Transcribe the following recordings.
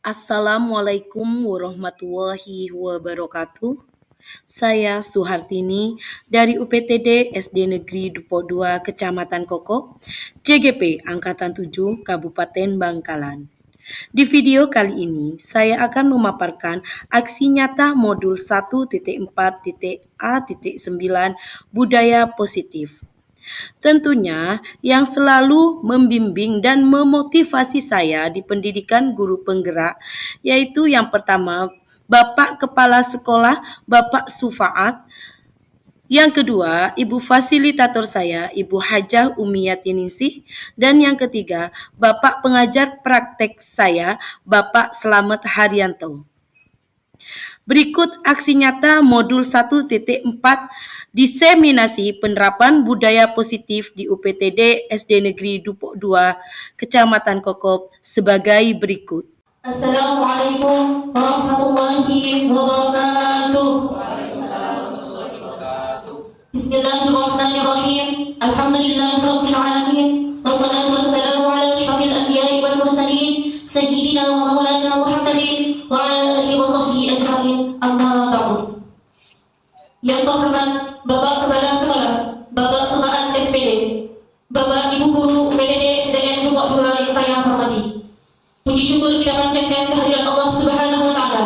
Assalamualaikum warahmatullahi wabarakatuh. Saya Suhartini dari UPTD SD Negeri Dupo 2 Kecamatan Koko, CGP Angkatan 7 Kabupaten Bangkalan. Di video kali ini, saya akan memaparkan aksi nyata modul 1.4.A.9 Budaya Positif. Tentunya yang selalu membimbing dan memotivasi saya di pendidikan guru penggerak, yaitu yang pertama Bapak Kepala Sekolah Bapak Sufaat, yang kedua Ibu Fasilitator saya Ibu Hajah Umiyatiningsih, dan yang ketiga Bapak Pengajar Praktek saya Bapak Slamet Haryanto. Berikut aksi nyata modul 1.4 diseminasi penerapan budaya positif di UPTD SD Negeri Dupo 2 Kecamatan Kokop sebagai berikut. Assalamualaikum warahmatullahi wabarakatuh. Bismillahirrahmanirrahim. Alhamdulillahirabbil alamin. Wassalatu wassalamu ala asyrafil anbiya'i wal mursalin sayyidina wa maulana Muhammadin wa ala alihi wa sahbihi ajma'in. Amma ba'du. Yang terhormat Bapak Kepala Sekolah Bapak Sufaat SPD, Bapak Ibu Guru UPTD SDN Dupo 2 yang saya hormati. Puji syukur kita panjatkan kehadiran Allah Subhanahu wa Ta'ala.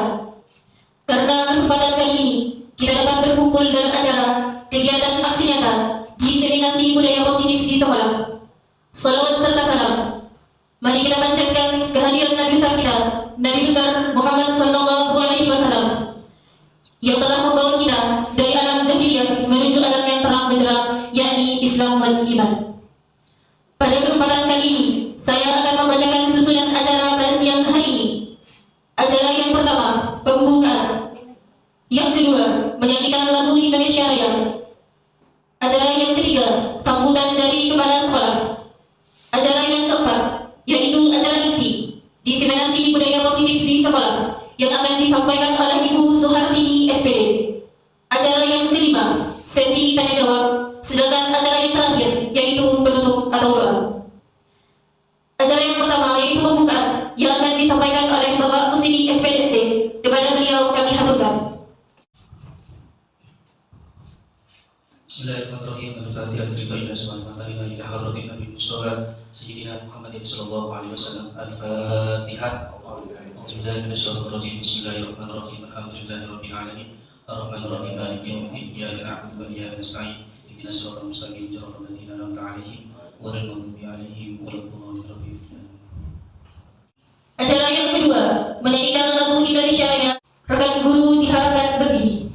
Karena kesempatan kali ini kita dapat berkumpul dalam acara kegiatan aksi nyata diseminasi budaya positif di sekolah. Salawat serta salam. Mari kita panjatkan kehadiran Nabi besar kita, Nabi besar Muhammad Sallallahu Alaihi Wasallam, yang telah membawa kita dari alam jahiliyah menuju alam yang terang benderang, yakni Islam dan iman. Pada kesempatan kali ini, saya akan membacakan susunan acara pada siang hari ini. Acara yang pertama, pembukaan. Yang kedua, menyanyikan lagu Indonesia Raya. Acara yang ketiga, sambutan dari kepala sekolah. Acara yang keempat, yaitu acara inti, diseminasi budaya positif di sekolah, yang akan disampaikan oleh Ibu Suhartini SPD. Acara yang kelima, sesi tanya jawab, sedangkan acara yang terakhir, yaitu penutup atau doa. Acara yang pertama yaitu pembukaan yang akan disampaikan oleh Bapak Kusini SPDSD. Kepada beliau kami haturkan. Bismillahirrahmanirrahim. Al-Fatihah. Bismillahirrahmanirrahim. Ila hadratin Nabi Muhammad Sayyidina Muhammadin sallallahu alaihi wasallam. Al-Fatihah. Bismillahirrahmanirrahim. Bismillahirrahmanirrahim. Alhamdulillahirabbil alamin. Arrahmanirrahim. Maliki yaumiddin. Iyyaka na'budu wa iyyaka nasta'in. Ihdinas siratal mustaqim. Siratal ladzina an'amta 'alaihim ghairil maghdubi 'alaihim waladdallin. Acara yang kedua, menyanyikan lagu Indonesia Raya. Rekan guru diharapkan berdiri.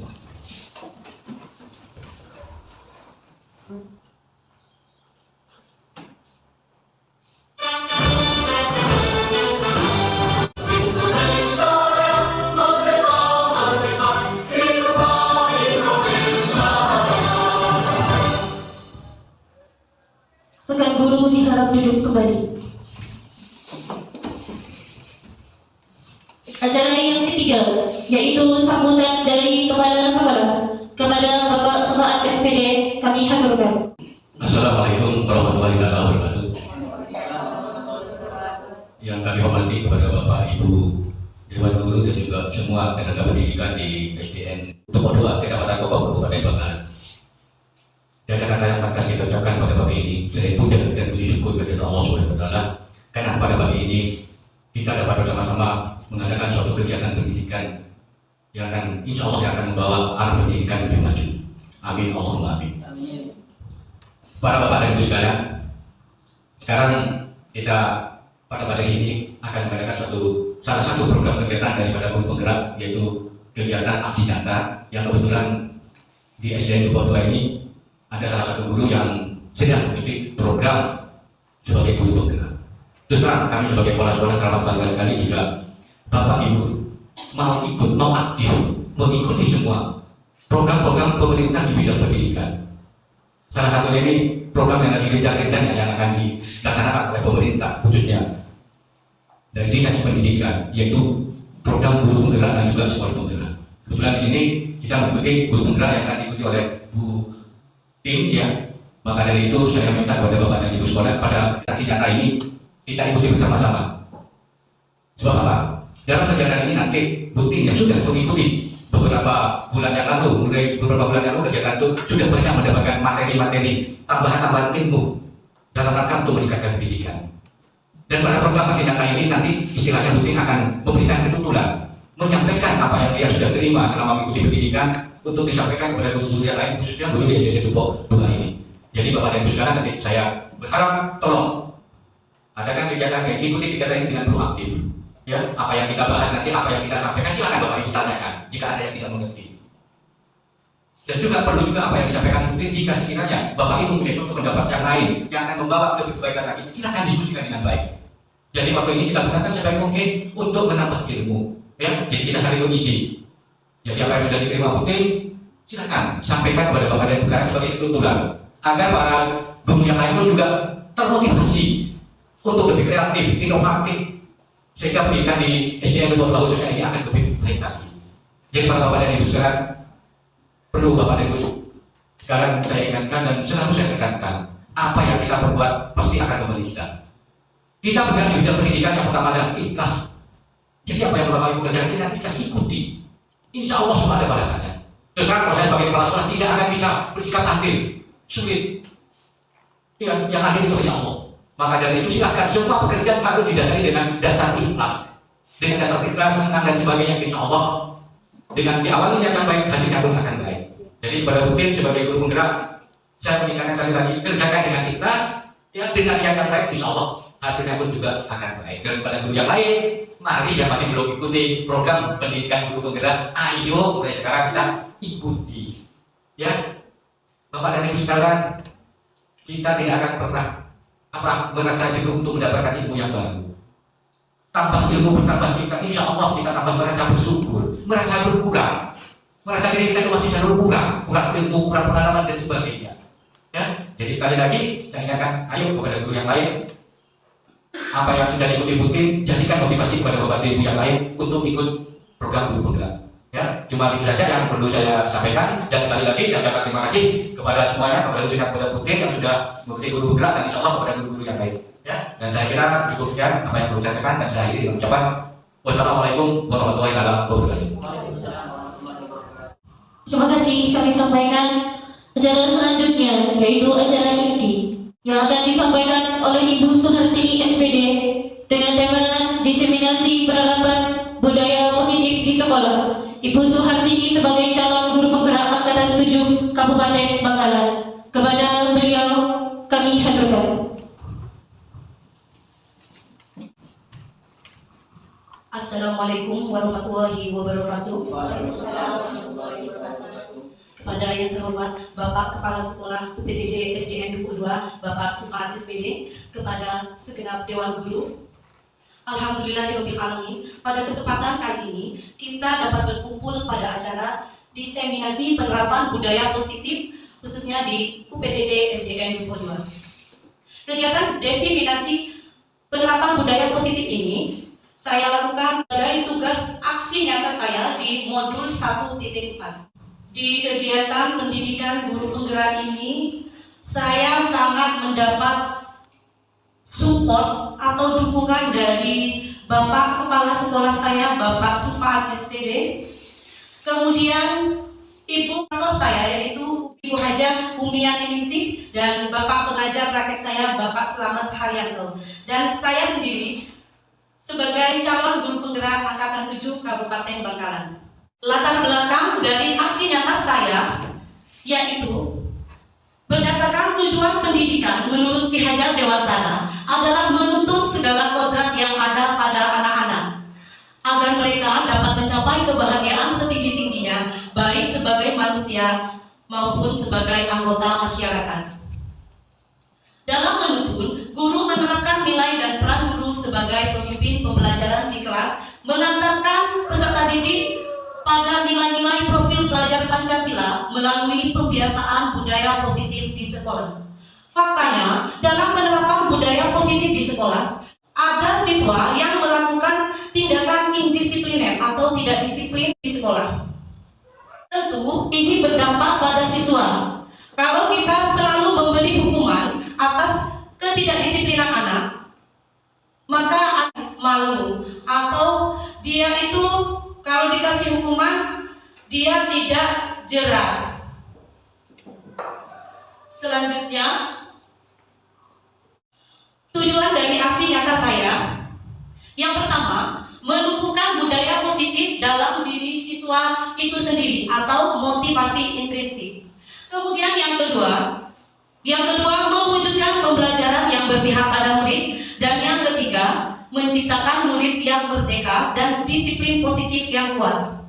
Rekan guru diharap duduk kembali. Acara yang ketiga, yaitu sambutan dari kepala sekolah. Kepada Bapak Sufaat SPD, kami haturkan. Assalamualaikum warahmatullahi wabarakatuh. Yang kami hormati kepada Bapak Ibu Dewan Guru dan juga semua tenaga pendidikan di SDN Dupo 2 Kecamatan Koko Kabupaten Bangkalan. Dan kata yang pantas kita ucapkan pada pagi ini, selain puja dan puji syukur kepada Allah Subhanahu wa Ta'ala, karena pada pagi ini kita dapat bersama-sama mengadakan suatu kegiatan pendidikan yang akan insya Allah yang akan membawa arah pendidikan lebih maju. Amin, Allahumma amin. Para bapak dan ibu sekalian, sekarang kita pada pagi ini akan mengadakan salah satu program kegiatan daripada guru penggerak, yaitu kegiatan aksi nyata yang kebetulan di SDN Dupo 2 ini ada salah satu guru yang sedang mengikuti program sebagai guru penggerak. Terus terang kami sebagai kepala sekolah teramat bangga sekali jika Bapak Ibu mau ikut, mau aktif mengikuti semua program-program pemerintah di bidang pendidikan. Salah satu ini program yang lagi gencar-gencarnya yang akan dilaksanakan oleh pemerintah khususnya dari Dinas Pendidikan, yaitu program guru penggerak dan juga sekolah penggerak. Kebetulan di sini kita mengikuti guru penggerak yang akan diikuti oleh Bu Tim ya. Maka dari itu saya minta kepada Bapak dan Ibu sekolah pada aksi nyata ini kita ikuti bersama-sama. Sebab apa? Dalam kegiatan ini nanti rutin yang sudah mengikuti beberapa bulan yang lalu, mulai beberapa bulan yang lalu kegiatan itu sudah banyak mendapatkan materi-materi tambahan-tambahan ilmu dalam rangka untuk meningkatkan pendidikan. Dan pada program masih nyata ini nanti istilahnya rutin akan memberikan ketutulan, menyampaikan apa yang dia sudah terima selama mengikuti pendidikan untuk disampaikan kepada guru-guru yang lain, khususnya guru di SD Depok 2 ini. Jadi Bapak dan Ibu sekarang nanti saya berharap tolong adakan kegiatan kayak ikuti kegiatan ini dengan proaktif. Ya, apa yang kita bahas nanti, apa yang kita sampaikan silakan Bapak Ibu tanyakan jika ada yang tidak mengerti. Dan juga perlu juga apa yang disampaikan rutin jika sekiranya Bapak Ibu punya suatu pendapat yang lain yang akan membawa lebih kebaikan lagi, silakan diskusikan dengan baik. Jadi waktu ini kita gunakan sebaik mungkin untuk menambah ilmu. Ya, jadi kita saling mengisi. Jadi apa yang sudah diterima rutin, silakan sampaikan kepada Bapak dan Ibu sebagai tutulan, agar para guru yang lain pun juga termotivasi untuk lebih kreatif, inovatif, sehingga pendidikan di SDN Depok khususnya ini akan lebih baik lagi. Jadi para Bapak dan Ibu sekarang perlu Bapak dan Ibu sekarang saya ingatkan dan selalu saya tekankan, apa yang kita perbuat pasti akan kembali kita. Kita bergerak di bidang pendidikan yang pertama adalah ikhlas. Jadi apa yang Bapak Ibu kerjakan kita ikhlas ikuti. Insya Allah semua ada balasannya. Terus terang kalau saya sebagai kepala sekolah tidak akan bisa bersikap adil, sulit. Yang adil itu hanya Allah. Maka dari itu silakan semua pekerjaan harus didasari dengan dasar ikhlas. Dengan dasar ikhlas, senang dan sebagainya, insya Allah dengan diawali yang baik, hasilnya pun akan baik. Jadi pada rutin sebagai guru penggerak, saya mengingatkan sekali lagi, kerjakan dengan ikhlas, ya dengan yang baik, insya Allah hasilnya pun juga akan baik. Dan pada guru yang lain, mari yang masih belum ikuti program pendidikan guru penggerak, ayo mulai sekarang kita ikuti. Ya, Bapak dan Ibu sekalian, kita tidak akan pernah merasa jenuh untuk mendapatkan ilmu yang baru. Tambah ilmu bertambah kita, insya Allah kita tambah merasa bersyukur, merasa berkurang, merasa diri kita masih selalu kurang ilmu, kurang pengalaman dan sebagainya. Ya, jadi sekali lagi saya ingatkan, ayo kepada guru yang lain, apa yang sudah diikuti rutin, jadikan motivasi kepada Bapak Ibu yang lain untuk ikut program guru penggerak. Ya, cuma itu saja yang perlu saya sampaikan, dan sekali lagi saya ucapkan terima kasih kepada semuanya, kepada khususnya kepada Putin yang sudah mengikuti guru penggerak dan insya Allah kepada guru-guru yang lain. Ya, dan saya kira cukup sekian apa yang perlu saya sampaikan, dan saya akhiri dengan ucapan wassalamualaikum warahmatullahi wabarakatuh. Terima kasih kami sampaikan. Acara selanjutnya yaitu acara inti yang akan disampaikan oleh Ibu Suhartini SPD dengan tema diseminasi penerapan budaya positif di sekolah. Ibu Suhartini sebagai calon guru penggerak angkatan 7 Kabupaten Bangkalan. Kepada beliau kami haturkan. Assalamualaikum warahmatullahi wabarakatuh. Kepada yang terhormat Bapak Kepala Sekolah UPTD SDN Depok 2, Bapak Sumat SPD, kepada segenap Dewan Guru. Alhamdulillahirrahmanirrahim, pada kesempatan kali ini kita dapat berkumpul pada acara diseminasi penerapan budaya positif khususnya di UPTD SDN Depok 2. Kegiatan diseminasi penerapan budaya positif ini saya lakukan sebagai tugas aksi nyata saya di modul 1.4. Di kegiatan pendidikan guru penggerak ini, saya sangat mendapat support atau dukungan dari Bapak Kepala Sekolah saya, Bapak Supat SPD. Kemudian Ibu Kantor saya yaitu Ibu Haja Bumiati Ningsih dan Bapak pengajar raket saya, Bapak Slamet Haryanto. Dan saya sendiri sebagai calon guru penggerak angkatan 7 Kabupaten Bangkalan. Latar belakang dari aksi nyata saya yaitu berdasarkan tujuan pendidikan menurut Ki Hajar Dewantara adalah menuntun segala kodrat yang ada pada anak-anak agar mereka dapat mencapai kebahagiaan setinggi-tingginya baik sebagai manusia maupun sebagai anggota masyarakat. Dalam menuntun, guru menerapkan nilai dan peran guru sebagai pemimpin pembelajaran di kelas, mengantarkan peserta didik pada nilai-nilai profil pelajar Pancasila melalui pembiasaan budaya positif di sekolah. Faktanya, dalam penerapan budaya positif di sekolah, ada siswa yang melakukan tindakan indisipliner atau tidak disiplin di sekolah. Tentu, ini berdampak pada siswa. Kalau kita selalu memberi hukuman atas ketidakdisiplinan anak, maka malu atau dia itu kalau dikasih hukuman dia tidak jerah. Selanjutnya, tujuan dari aksi nyata saya yang pertama, menumbuhkan budaya positif dalam diri siswa itu sendiri atau motivasi intrinsik. Kemudian yang kedua mewujudkan pembelajaran yang berpihak pada murid, dan yang ketiga menciptakan murid yang merdeka dan disiplin positif yang kuat.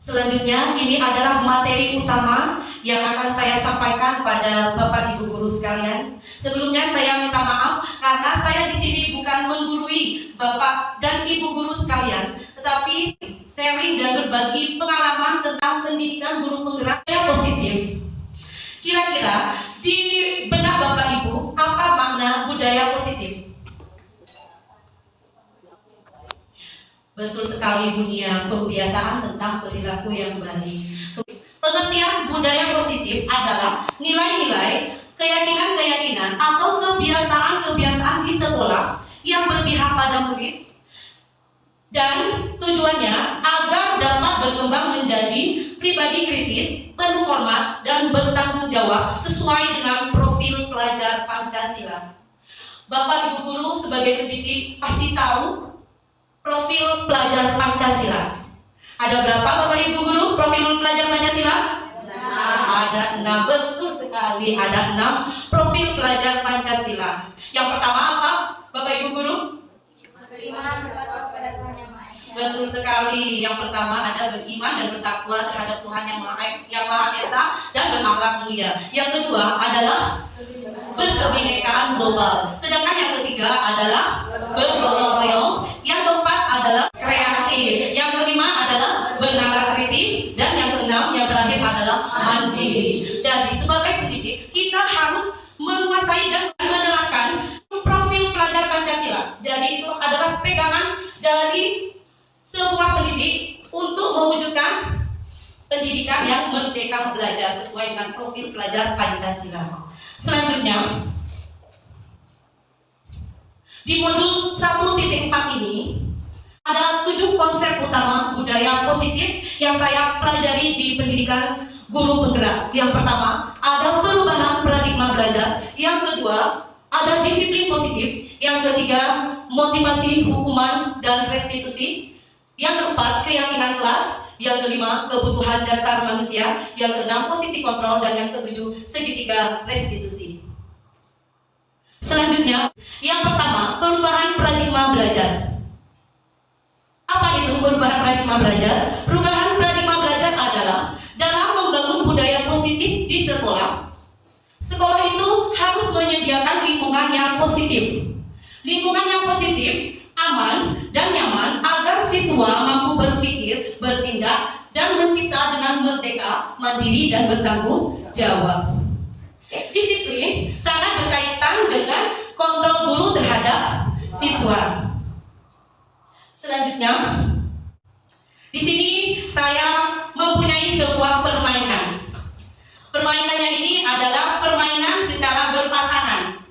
Selanjutnya, ini adalah materi utama yang akan saya sampaikan pada Bapak Ibu guru sekalian. Sebelumnya saya minta maaf karena saya di sini bukan menggurui Bapak dan Ibu guru sekalian, tetapi sharing dan berbagi pengalaman tentang pendidikan guru penggerak yang positif. Kira-kira di benak Bapak Ibu, apa makna budaya positif? Betul sekali, dunia pembiasaan tentang perilaku yang baik. Pengertian budaya positif adalah nilai-nilai, keyakinan-keyakinan atau kebiasaan-kebiasaan di sekolah yang berpihak pada murid, dan tujuannya agar dapat berkembang menjadi pribadi kritis, penuh hormat, dan bertanggung jawab sesuai dengan profil pelajar Pancasila. Bapak Ibu guru sebagai pendidik pasti tahu profil pelajar Pancasila. Ada berapa Bapak Ibu guru profil pelajar Pancasila? Ada 6, betul sekali, ada 6 profil pelajar Pancasila. Yang pertama apa Bapak Ibu guru? Beriman, bertakwa kepada Tuhan Yang Maha Esa. Betul sekali. Yang pertama ada beriman dan bertakwa terhadap Tuhan Yang Maha Esa dan berakhlak mulia. Yang kedua adalah berkebinekaan global. Sedangkan yang ketiga adalah bergotong royong. Yang keempat adalah kreatif. Yang kelima adalah bernalar kritis, dan yang keenam yang terakhir adalah mandiri. Jadi sebagai pendidik kita harus menguasai dan menerapkan profil pelajar Pancasila. Jadi itu adalah pegangan dari sebuah pendidik untuk mewujudkan pendidikan yang merdeka belajar sesuai dengan profil pelajar Pancasila. Selanjutnya, di modul 1.4 ini ada 7 konsep utama budaya positif yang saya pelajari di pendidikan guru penggerak. Yang pertama, ada perubahan paradigma belajar. Yang kedua, ada disiplin positif. Yang ketiga, motivasi hukuman dan restitusi. Yang keempat, keyakinan kelas. Yang kelima, kebutuhan dasar manusia. Yang keenam, posisi kontrol. Dan yang ketujuh, segitiga restitusi. Selanjutnya, yang pertama, perubahan paradigma belajar. Apa itu perubahan paradigma belajar? Perubahan paradigma belajar adalah dalam membangun budaya positif di sekolah. Sekolah itu harus menyediakan lingkungan yang positif. Lingkungan yang positif, aman, dan nyaman agar siswa mampu berpikir, bertindak, dan mencipta dengan merdeka, mandiri, dan bertanggung jawab. Disiplin sangat berkaitan dengan kontrol guru terhadap siswa. Selanjutnya, di sini saya mempunyai sebuah permainan. Permainannya ini adalah permainan secara berpasangan.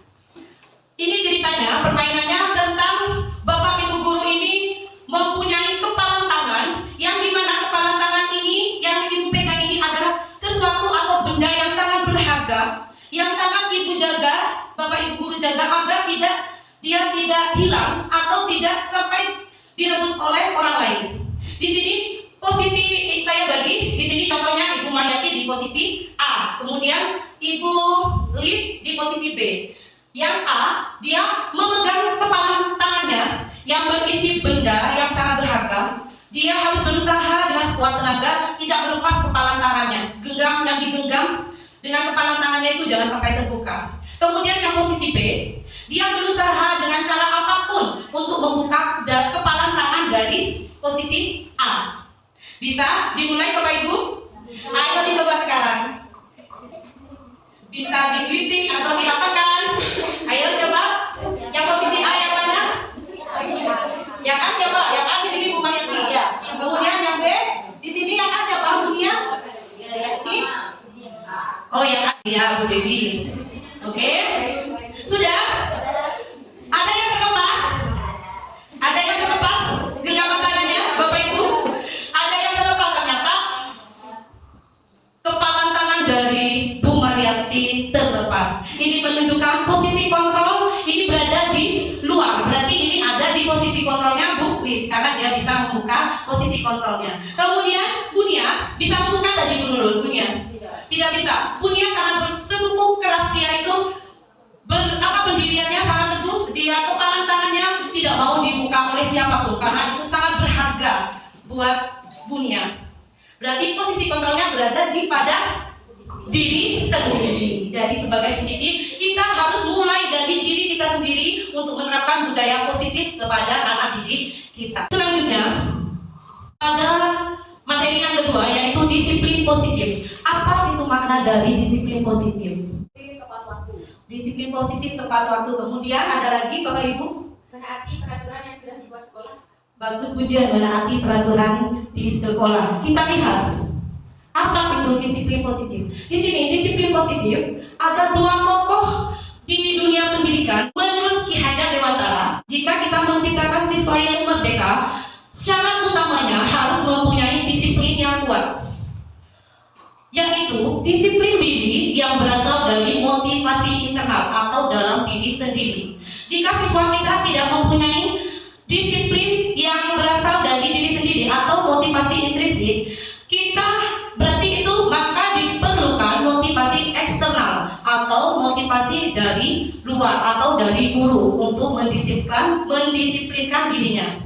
Ini ceritanya, permainannya tentang Bapak Ibu guru ini mempunyai kepalan tangan, yang dimana kepalan tangan ini yang Ibu pegang ini adalah sesuatu atau benda yang sangat berharga, yang sangat Ibu jaga, Bapak Ibu guru jaga agar dia tidak hilang atau tidak sampai direbut oleh orang lain. Di sini posisi saya bagi, di sini contohnya Ibu Mariati di posisi A, kemudian Ibu Lis di posisi B. Yang A, dia memegang kepalan tangannya yang berisi benda yang sangat berharga. Dia harus berusaha dengan sekuat tenaga tidak melepas kepalan tangannya. Genggam yang digenggam dengan kepalan tangannya itu jangan sampai terbuka. Kemudian yang posisi B, dia berusaha dengan cara apapun untuk membuka kepalan tangan dari posisi A. Bisa dimulai Bapak Ibu? Ayo dicoba sekarang. Bisa digelitik atau diapakan? Ayo coba. Yang posisi A yang mana? Yang A siapa? Yang A di sini Bu Mariati ya. Kemudian yang B di sini yang A siapa? Bunia? Yang ini? Oh yang A ya Bu Dewi. Oke? Sudah? Ada yang terlepas? atas. Ini menunjukkan posisi kontrol ini berada di luar. Berarti ini ada di posisi kontrolnya Buklis karena dia bisa membuka posisi kontrolnya. Kemudian Bunia bisa membuka tadi dulu Bunia. Tidak bisa. Bunia sangat teguh keras, dia itu pendiriannya sangat teguh. Dia kepalan tangannya tidak mau dibuka oleh siapapun karena itu sangat berharga buat Bunia. Berarti posisi kontrolnya berada pada diri sendiri. Jadi sebagai pendidik kita harus mulai dari diri kita sendiri untuk menerapkan budaya positif kepada anak didik kita. Selanjutnya ada materi yang kedua yaitu disiplin positif. Apa itu makna dari disiplin positif? Disiplin positif tepat waktu. Kemudian ada lagi Bapak Ibu, Menaati peraturan yang sudah dibuat sekolah. bagus pujian, menaati peraturan di sekolah. Kita lihat apa itu disiplin positif. Di sini disiplin positif ada dua tokoh di dunia pendidikan. Menurut Ki Hajar Dewantara, jika kita menciptakan siswa yang merdeka, syarat utamanya harus mempunyai disiplin yang kuat, yaitu disiplin diri yang berasal dari motivasi internal atau dalam diri sendiri. Jika siswa kita tidak mempunyai disiplin yang berasal dari diri sendiri atau motivasi intrinsik, kita berarti itu maka diperlukan motivasi eksternal atau motivasi dari luar atau dari guru untuk mendisiplinkan dirinya.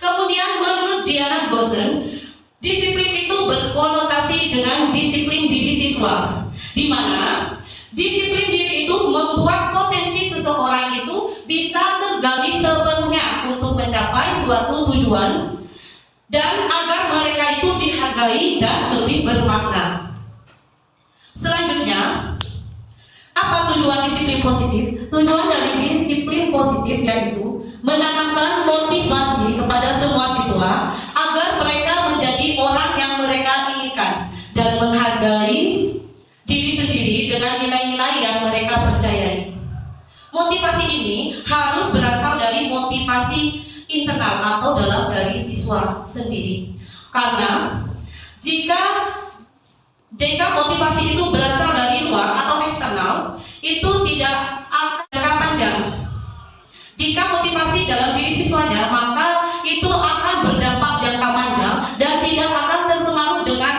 Kemudian menurut Diana Gosen, disiplin itu berkonotasi dengan disiplin diri siswa, di mana disiplin diri itu membuat potensi seseorang itu bisa tergali sepenuhnya untuk mencapai suatu tujuan dan agar mereka itu dihargai dan lebih bermakna. Selanjutnya, apa tujuan disiplin positif? Tujuan dari disiplin positif yaitu menanamkan motivasi kepada semua siswa agar mereka menjadi orang yang mereka inginkan dan menghargai diri sendiri dengan nilai-nilai yang mereka percayai. Motivasi ini harus berasal dari motivasi internal atau dalam dari siswa sendiri. Karena jika motivasi itu berasal dari luar atau eksternal, itu tidak akan jangka panjang. Jika motivasi dalam diri siswanya, maka itu akan berdampak jangka panjang dan tidak akan terpengaruh dengan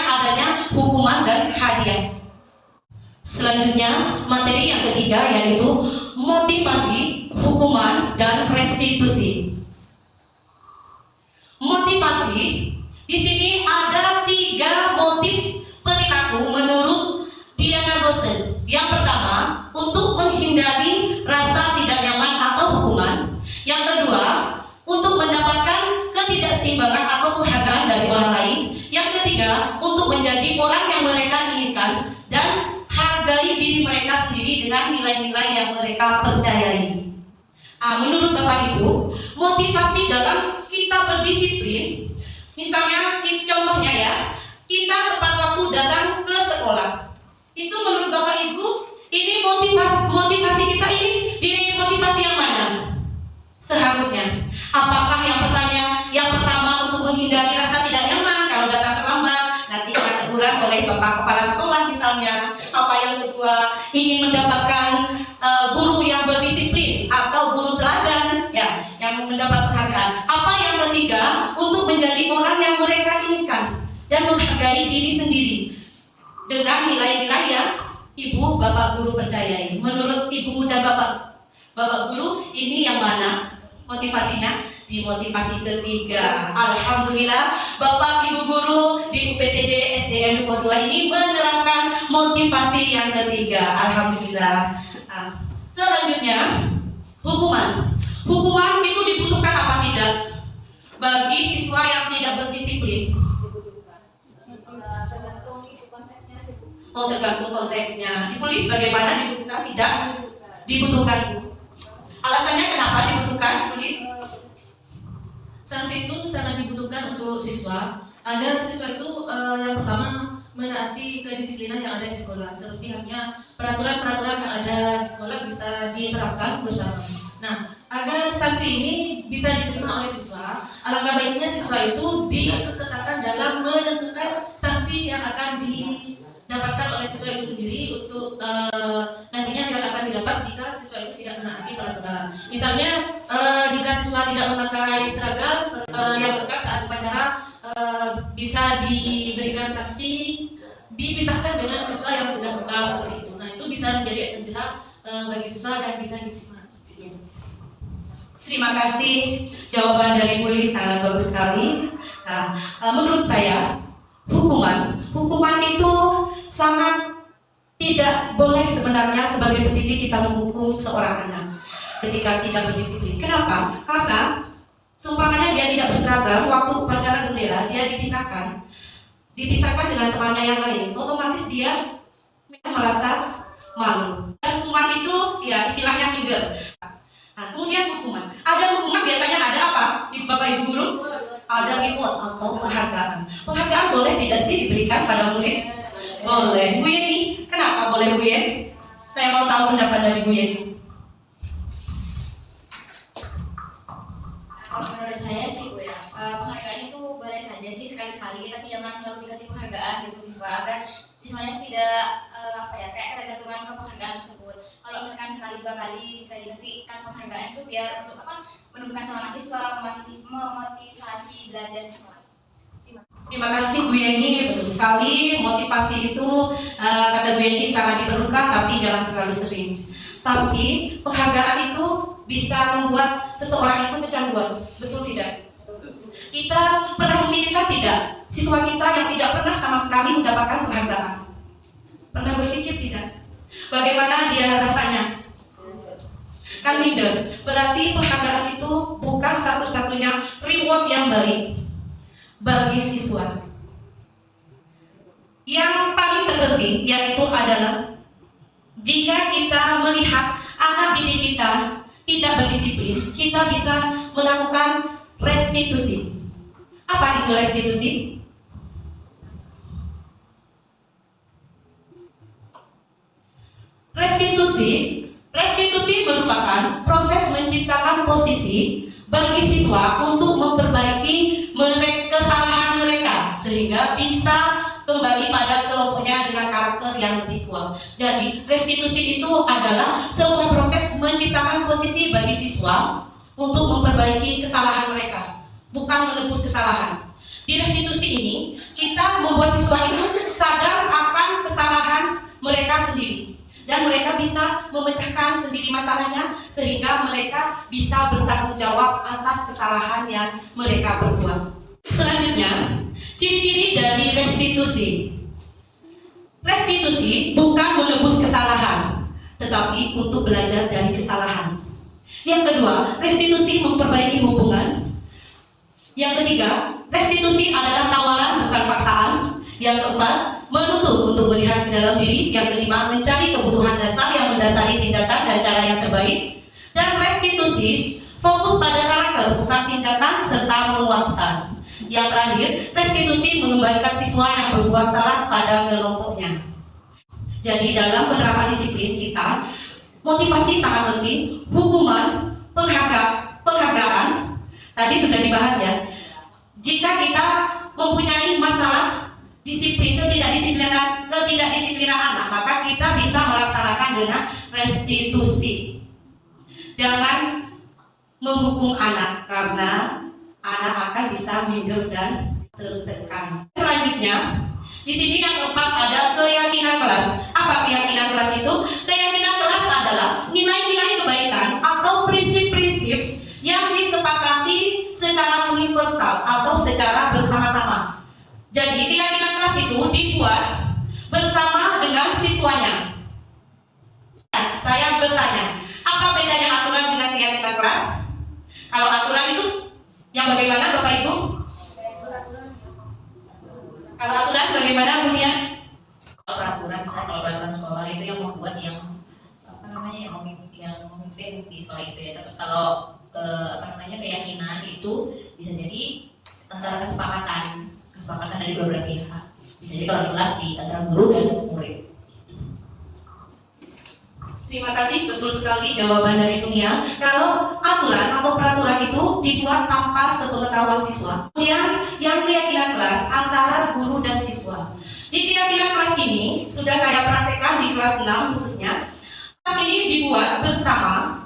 adanya hukuman dan hadiah. Selanjutnya, materi yang ketiga yaitu motivasi, hukuman, dan restitusi. Motivasi, di sini ada 3 motif perilaku menurut Diana Gosen. Yang pertama, untuk menghindari rasa tidak nyaman atau hukuman. Yang kedua, untuk mendapatkan ketidakseimbangan atau penghargaan dari orang lain. Yang ketiga, untuk menjadi orang yang mereka inginkan dan hargai diri mereka sendiri dengan nilai-nilai yang mereka percayai. Menurut Bapak Ibu, motivasi dalam kita berdisiplin, misalnya contohnya ya, kita tepat waktu datang ke sekolah. Itu menurut Bapak Ibu, ini motivasi kita ini motivasi yang mana? Seharusnya. Apakah yang pertama untuk menghindari rasa tidak nyaman kalau datang terlambat, nanti kita teguran oleh Bapak Kepala Sekolah misalnya. Apa yang kedua, ingin mendapatkan guru yang berdisiplin atau guru teladan ya, yang mendapat penghargaan. Apa yang ketiga, untuk menjadi orang yang mereka inginkan dan menghargai diri sendiri dengan nilai-nilai yang Ibu Bapak guru percayai. Menurut Ibu dan Bapak guru, ini yang mana motivasinya? Di motivasi ketiga. Alhamdulillah, Bapak Ibu guru di UPTD SDN Dukuh 2 ini menerapkan motivasi yang ketiga. Alhamdulillah. Selanjutnya, hukuman. Hukuman itu dibutuhkan apa tidak bagi siswa yang tidak berdisiplin? Tergantung konteksnya. Di polis bagaimana dibutuhkan? Tidak dibutuhkan. Alasannya kenapa dibutuhkan polis? Sanksi itu sangat dibutuhkan untuk siswa agar siswa itu yang pertama menaati kedisiplinan yang ada di sekolah, seperti halnya peraturan-peraturan yang ada di sekolah bisa diterapkan bersama. Nah, agar sanksi ini bisa diterima oleh siswa, alangkah baiknya siswa itu diikutsertakan dalam menentukan sanksi yang akan didapatkan oleh siswa itu sendiri untuk Misalnya jika siswa tidak memakai seragam yang lengkap saat upacara bisa diberikan sanksi dipisahkan dengan siswa yang sudah lengkap seperti itu. Nah itu bisa menjadi efek jerak bagi siswa dan bisa diterima seperti itu. Terima kasih jawaban dari Bu Lis, sangat bagus sekali. Nah, menurut saya hukuman itu sangat tidak boleh sebenarnya sebagai pendidik kita menghukum seorang anak ketika tidak berdisiplin. Kenapa? Karena seumpamanya dia tidak berseragam waktu upacara bendera, dia dipisahkan dengan temannya yang lain, otomatis dia merasa malu. Dan hukuman itu ya istilahnya minder. Nah, kemudian hukuman. Ada hukuman biasanya ada apa? Di Bapak Ibu guru? Ada reward atau penghargaan. Penghargaan boleh tidak sih diberikan pada murid? Boleh. Bu Yeni, kenapa boleh Bu Yeni? Saya mau tahu pendapat dari Bu Yeni. Kalau menurut saya sih Bu ya, penghargaan itu boleh saja sih sekali-sekali, tapi jangan selalu dikasih penghargaan gitu siswa agar siswanya tidak kayak tergantungan ke penghargaan tersebut. Kalau misalkan sekali dua kali bisa dikasihkan penghargaan itu biar untuk menumbuhkan semangat siswa, memotivasi belajar siswa. Terima kasih Bu Yeni, betul sekali motivasi itu kata Bu Yeni sangat diperlukan tapi jangan terlalu sering. Tapi penghargaan itu bisa membuat seseorang itu kecanduan, betul tidak? Kita pernah memikirkan tidak siswa kita yang tidak pernah sama sekali mendapatkan penghargaan? Pernah berpikir tidak? Bagaimana dia rasanya? Kan minder. Berarti penghargaan itu bukan satu-satunya reward yang baik bagi siswa. Yang paling terpenting yaitu adalah jika kita melihat anak didik kita tidak berdisiplin, kita bisa melakukan restitusi. Apa itu restitusi? Restitusi merupakan proses menciptakan posisi bagi siswa untuk memperbaiki kesalahan mereka sehingga bisa kembali pada kelompoknya dengan karakter yang lebih kuat. Jadi restitusi itu adalah sebuah proses menciptakan posisi bagi siswa untuk memperbaiki kesalahan mereka, bukan menebus kesalahan. Di restitusi ini kita membuat siswa itu sadar akan kesalahan mereka sendiri dan mereka bisa memecahkan sendiri masalahnya sehingga mereka bisa bertanggung jawab atas kesalahan yang mereka perbuat. Selanjutnya, ciri-ciri dari restitusi. Restitusi bukan menebus kesalahan, tetapi untuk belajar dari kesalahan. Yang kedua, restitusi memperbaiki hubungan. Yang ketiga, restitusi adalah tawaran bukan paksaan. Yang keempat, menuntut untuk melihat ke dalam diri. Yang kelima, mencari kebutuhan dasar yang mendasari tindakan dan cara yang terbaik. Dan restitusi fokus pada karakter bukan tindakan serta menguatkan. Yang terakhir, restitusi mengembalikan siswa yang berbuat salah pada kelompoknya. Jadi dalam penerapan disiplin kita, motivasi sangat penting, hukuman, penghargaan, tadi sudah dibahas ya. Jika kita mempunyai masalah disiplin, ketidakdisiplinan anak, maka kita bisa melaksanakan dengan restitusi. Jangan menghukum anak karena anak akan bisa minder dan tertekan. Selanjutnya, di sini yang keempat ada keyakinan kelas. Apa keyakinan kelas itu? Keyakinan kelas adalah nilai-nilai kebaikan atau prinsip-prinsip yang disepakati secara universal atau secara bersama-sama. Jadi keyakinan kelas itu dibuat bersama dengan siswanya. Saya bertanya, apa bedanya aturan dengan keyakinan kelas? Kalau aturan itu yang bagaimana Bapak Ibu? Kalau aturan bagaimana Bu Nia? Peraturan misalnya kalau peraturan sekolah itu yang membuat yang memimpin di sekolah itu ya. Tapi kalau keyakinan itu bisa jadi antara kesepakatan dari dua belah pihak. Bisa jadi kalau kelas di antara guru dan murid. Terima kasih, betul sekali jawaban dari Dunia. Kalau aturan atau peraturan itu dibuat tanpa sepengetahuan siswa. Kemudian yang keyakinan kelas antara guru dan siswa. Di keyakinan kelas ini sudah saya praktekkan di kelas 6 khususnya. Kelas ini dibuat bersama.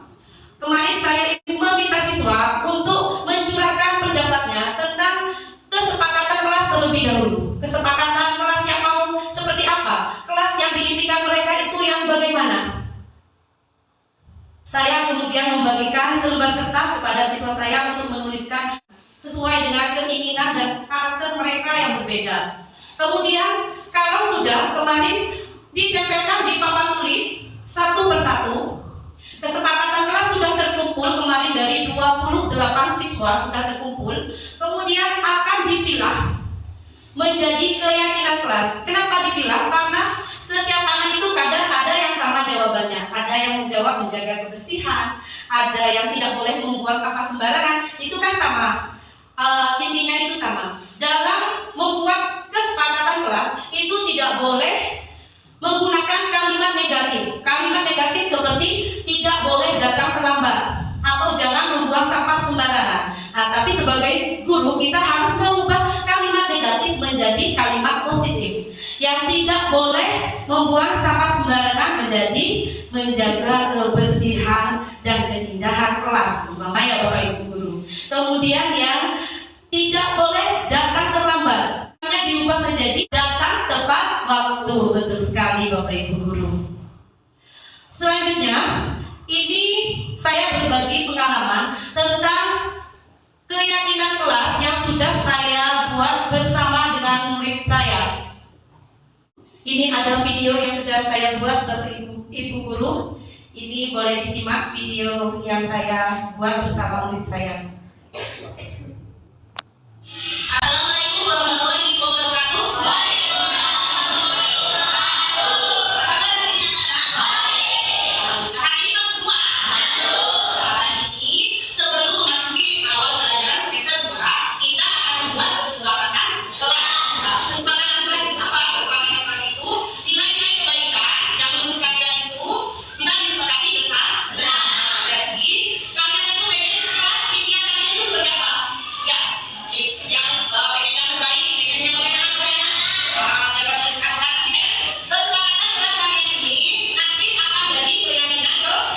kemarin saya meminta siswa untuk mencurahkan pendapatnya tentang kesepakatan kelas terlebih dahulu. Kesepakatan kelas yang mau seperti apa? Kelas yang diimpikan mereka itu yang bagaimana? Saya kemudian membagikan selembar kertas kepada siswa saya untuk menuliskan sesuai dengan keinginan dan karakter mereka yang berbeda. Kemudian kalau sudah kemarin ditempelkan di papan tulis satu persatu, kesepakatan kelas sudah terkumpul kemarin dari 28 siswa sudah terkumpul, kemudian akan dipilah menjadi keyakinan kelas. Kenapa dipilah? Karena setiap anak itu kadang ada yang sama jawabannya, ada yang menjawab menjaga kebersihan, ada yang tidak boleh membuang sampah sembarangan. Itu kan sama, intinya itu sama. Dalam membuat kesepakatan kelas itu tidak boleh menggunakan kalimat negatif. Kalimat negatif seperti tidak boleh datang terlambat atau jangan membuang sampah sembarangan. Nah, tapi sebagai guru kita harus mengubah kalimat negatif menjadi kalimat positif. Yang tidak boleh membuang sampah sembarangan menjadi menjaga kebersihan dan keindahan kelas, umpama ya Bapak Ibu guru. Kemudian yang tidak boleh datang terlambat, hanya diubah menjadi datang tepat waktu. Betul sekali Bapak Ibu guru. Selanjutnya, ini saya berbagi pengalaman tentang keyakinan kelas yang sudah saya buat bersama dengan murid saya. Ini ada video yang sudah saya buat Bapak Ibu guru. Ini boleh disimak video yang saya buat bersama murid saya. Assalamualaikum warahmatullahi wabarakatuh. Hari ini semua. Hari ini sebelum memasuki awal pelajaran semester 2, kita akan membuat kesepakatan kelas. Kesepakatan kelas itu apa? Kesepakatan kelas itu nilai-nilai kebaikan yang menurut kalian itu bisa disepakati bersama. Jadi kalian itu pengen kelas impian kalian itu seperti apa? Ya, yang pengen yang terbaik, pengen yang terbaik. Kesepakatan kelas kalian ini nanti akan jadi keyakinan kelas.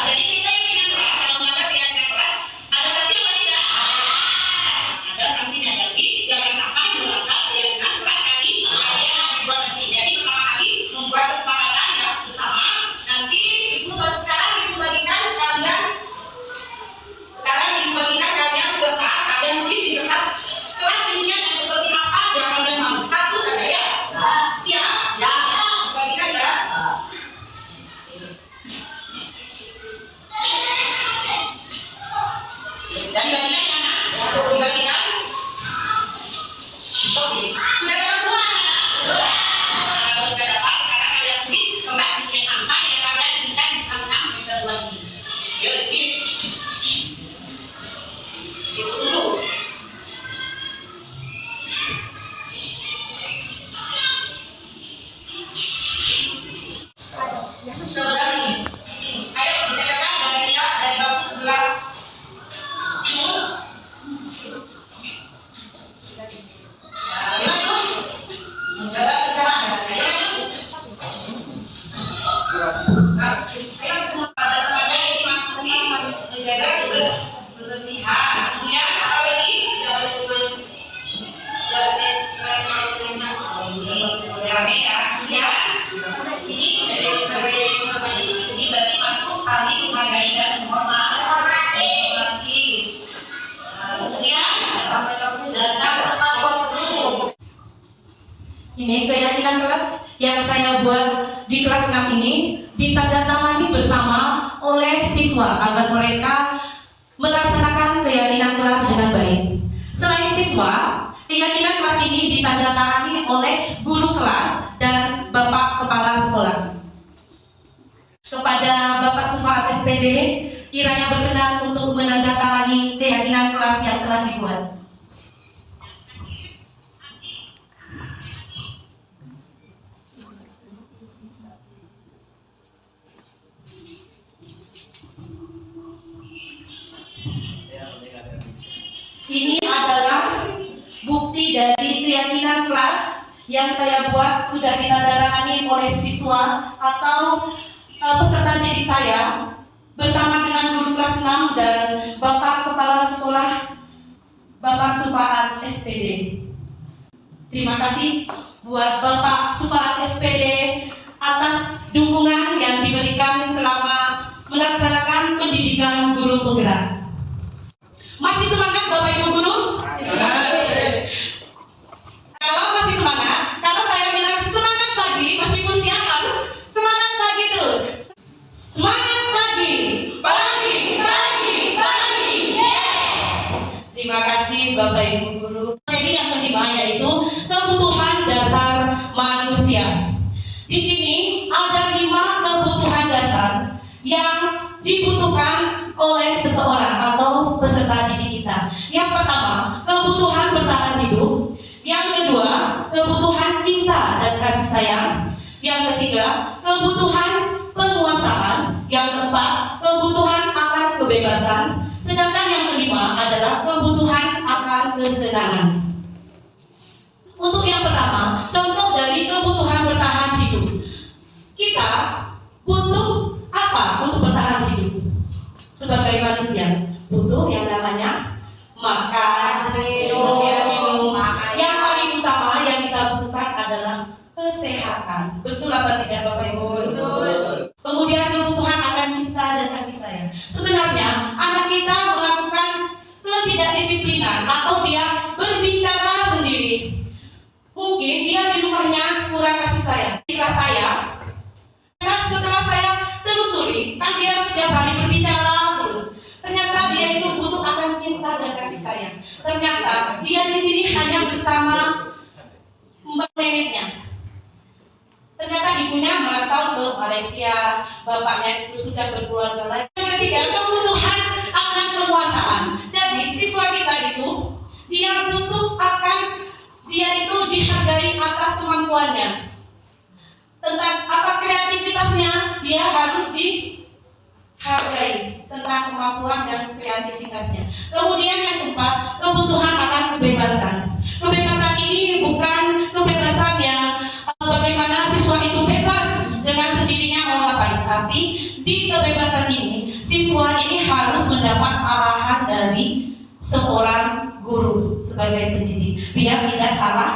Jadi keyakinan kelas, kalau nggak ada keyakinan kelas, ada sanksi apa tidak? Ada sanksinya. Jadi jangan sampai melanggar keyakinan kelas tadi. Jadi pertama kali membuat kesepakatan ya bersama. Nanti sekarang ibu bagikan kalian. Sekarang ibu bagikan kalian kertas, kalian tulis di kertas kelas impian seperti apa yang kalian mau. Satu saja ya. Siap? Ya. Bagikan ya. Dan bagikan ya. Bagikan. Sudah dapat semua? Kalau sudah dapat, sekarang kalian tulis coba impian apa yang kalian inginkan di tengah semester 2 ini. Yuk, tulis. Itu dulu. Sebelah sini. Ayo ditegakkan dari dia dari bangku sebelah timur. Ayo maju. Menjaga kebersihan. Ayo maju. Ayo semua pada tempatnya ini masuki menjaga kebersihan. Kemudian apa lagi? Rame ya. Kemudian ini berarti masuk saling menghargai dan menghormati. Kemudian datang tepat waktu. Ini keyakinan kelas yang saya buat di kelas 6 ini ditandatangani bersama oleh siswa agar mereka melaksanakan keyakinan kelas dengan baik. Selain siswa, keyakinan kelas ini ditandatangani oleh guru kelas dan Bapak Kepala Sekolah. Kepada Bapak Sufaat SPD, kiranya berkenan untuk menandatangani keyakinan kelas yang telah dibuat. Ini adalah bukti dari keyakinan kelas yang saya buat sudah ditandatangani oleh siswa atau peserta didik saya bersama dengan Terima kasih buat Bapak Supaat SPD atas dukungan yang diberikan selama melaksanakan pendidikan guru penggerak. Masih semangat Bapak Ibu guru? Kalau masih semangat, kalau saya bilang semangat pagi, meskipun siang harus semangat pagi terus. Semangat pagi, pagi, pagi, pagi, yes! Terima kasih Bapak Ibu guru. Jadi yang kelima yaitu kebutuhan dasar manusia. Di sini ada 5 kebutuhan dasar yang dibutuhkan oleh seseorang atau peserta didik kita. Yang pertama, kebutuhan bertahan hidup. Yang kedua, kebutuhan cinta dan kasih sayang. Yang ketiga, kebutuhan penguasaan. Yang keempat, kebutuhan akan kebebasan. Sedangkan yang kelima adalah kebutuhan akan kesenangan. Untuk yang pertama, contoh dari kebutuhan bertahan hidup. Kita butuh apa untuk bertahan hidup? Sebagai manusia, butuh yang namanya makan, minum. Yang paling utama yang kita butuhkan adalah kesehatan. Betul apa tidak Bapak Ibu? Betul. Kemudian kebutuhan akan cinta dan kasih sayang. Sebenarnya anak kita melakukan ketidakdisiplinan atau dia berbicara sendiri. Mungkin dia di rumahnya kurang kasih sayang. Setelah saya telusuri, kan dia setiap hari berbicara terus. Ternyata dia itu butuh akan cinta dan kasih sayang. Ternyata dia di sini hanya bersama mbak neneknya. Ternyata ibunya merantau ke Malaysia, bapaknya itu sudah berkeluarga lagi. Yang ketiga, kebutuhan akan penguasaan. Jadi siswa kita itu dia butuh akan dia itu dihargai atas kemampuannya. Tentang apa kreativitasnya, dia harus dihargai tentang kemampuan dan kreativitasnya. Kemudian yang keempat, kebutuhan akan kebebasan. Kebebasan ini bukan kebebasan yang bagaimana siswa itu bebas dengan sendirinya mau ngapain, tapi di kebebasan ini siswa ini harus mendapat arahan dari seorang guru sebagai pendidik biar tidak salah